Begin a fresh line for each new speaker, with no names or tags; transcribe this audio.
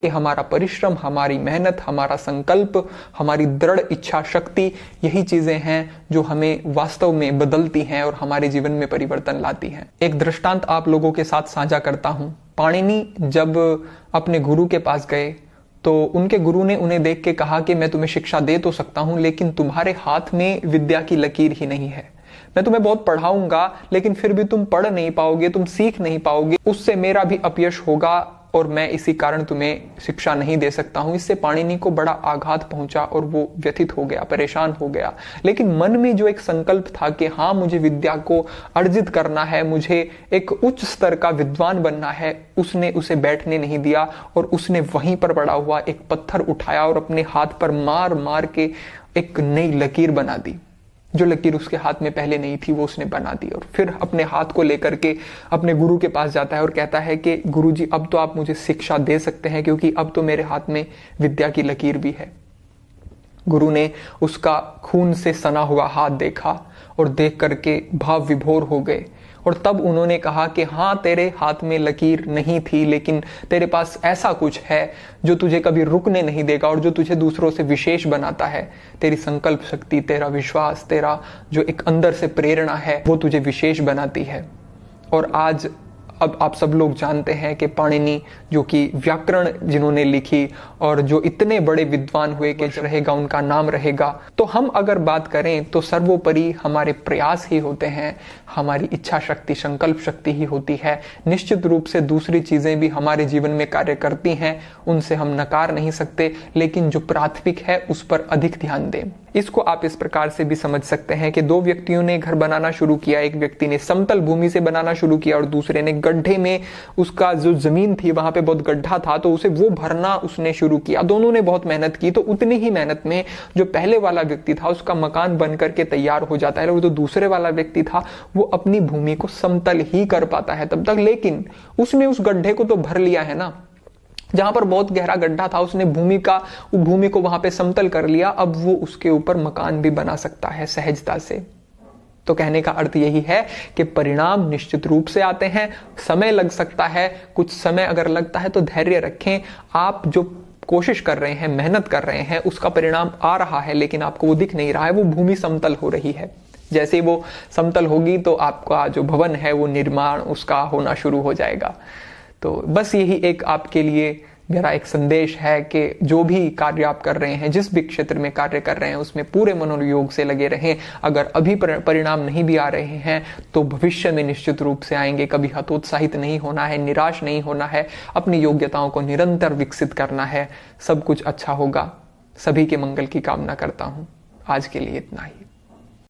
कि हमारा परिश्रम, हमारी मेहनत, हमारा संकल्प, हमारी दृढ़ इच्छा शक्ति, यही चीजें हैं जो हमें वास्तव में बदलती हैं और हमारे जीवन में परिवर्तन लाती हैं। एक दृष्टांत आप लोगों के साथ साझा करता हूं। पाणिनि जब अपने गुरु के पास गए तो उनके गुरु ने उन्हें देख के कहा कि मैं तुम्हें शिक्षा दे तो सकता हूं, लेकिन तुम्हारे हाथ में विद्या की लकीर ही नहीं है। मैं तुम्हें बहुत पढ़ाऊंगा, लेकिन फिर भी तुम पढ़ नहीं पाओगे, तुम सीख नहीं पाओगे, उससे मेरा भी अपयश होगा और मैं इसी कारण तुम्हें शिक्षा नहीं दे सकता हूं। इससे पाणिनि को बड़ा आघात पहुंचा और वो व्यथित हो गया, परेशान हो गया। लेकिन मन में जो एक संकल्प था कि हाँ, मुझे विद्या को अर्जित करना है, मुझे एक उच्च स्तर का विद्वान बनना है, उसने उसे बैठने नहीं दिया और उसने वहीं पर पड़ा हुआ एक पत्थर उठाया और अपने हाथ पर मार मार के एक नई लकीर बना दी। जो लकीर उसके हाथ में पहले नहीं थी वो उसने बना दी और फिर अपने हाथ को लेकर के अपने गुरु के पास जाता है और कहता है कि गुरुजी, अब तो आप मुझे शिक्षा दे सकते हैं, क्योंकि अब तो मेरे हाथ में विद्या की लकीर भी है। गुरु ने उसका खून से सना हुआ हाथ देखा और देख करके भाव विभोर हो गए और तब उन्होंने कहा कि हाँ, तेरे हाथ में लकीर नहीं थी, लेकिन तेरे पास ऐसा कुछ है जो तुझे कभी रुकने नहीं देगा और जो तुझे दूसरों से विशेष बनाता है। तेरी संकल्प शक्ति, तेरा विश्वास, तेरा जो एक अंदर से प्रेरणा है, वो तुझे विशेष बनाती है। और आज अब आप सब लोग जानते हैं कि पाणिनि, जो कि व्याकरण जिन्होंने लिखी और जो इतने बड़े विद्वान हुए कि रहेगा उनका नाम रहेगा। तो हम अगर बात करें तो सर्वोपरि हमारे प्रयास ही होते हैं, हमारी इच्छा शक्ति, संकल्प शक्ति ही होती है। निश्चित रूप से दूसरी चीजें भी हमारे जीवन में कार्य करती हैं, उनसे हम नकार नहीं सकते, लेकिन जो प्राथमिक है उस पर अधिक ध्यान दें। इसको आप इस प्रकार से भी समझ सकते हैं कि दो व्यक्तियों ने घर बनाना शुरू किया। एक व्यक्ति ने समतल भूमि से बनाना शुरू किया और दूसरे ने गड्ढे में, उसका जो जमीन थी वहां पे बहुत गड्ढा था तो उसे वो भरना उसने शुरू किया। दोनों ने बहुत मेहनत की, तो उतनी ही मेहनत में जो पहले वाला व्यक्ति था उसका मकान बन करके तैयार हो जाता है और जो दूसरे वाला व्यक्ति था वो अपनी भूमि को समतल ही कर पाता है तब तक। लेकिन उसने उस गड्ढे को तो भर लिया है ना, जहां पर बहुत गहरा गड्ढा था उसने भूमि को वहां पे समतल कर लिया। अब वो उसके ऊपर मकान भी बना सकता है सहजता से। तो कहने का अर्थ यही है कि परिणाम निश्चित रूप से आते हैं, समय लग सकता है, कुछ समय अगर लगता है तो धैर्य रखें। आप जो कोशिश कर रहे हैं, मेहनत कर रहे हैं, उसका परिणाम आ रहा है, लेकिन आपको वो दिख नहीं रहा है। वो भूमि समतल हो रही है। जैसे वो समतल होगी तो आपका जो भवन है वो निर्माण उसका होना शुरू हो जाएगा। तो बस यही एक आपके लिए मेरा एक संदेश है कि जो भी कार्य आप कर रहे हैं, जिस भी क्षेत्र में कार्य कर रहे हैं, उसमें पूरे मनोयोग से लगे रहें। अगर अभी परिणाम नहीं भी आ रहे हैं तो भविष्य में निश्चित रूप से आएंगे। कभी हतोत्साहित नहीं होना है, निराश नहीं होना है, अपनी योग्यताओं को निरंतर विकसित करना है। सब कुछ अच्छा होगा। सभी के मंगल की कामना करता हूं। आज के लिए इतना ही।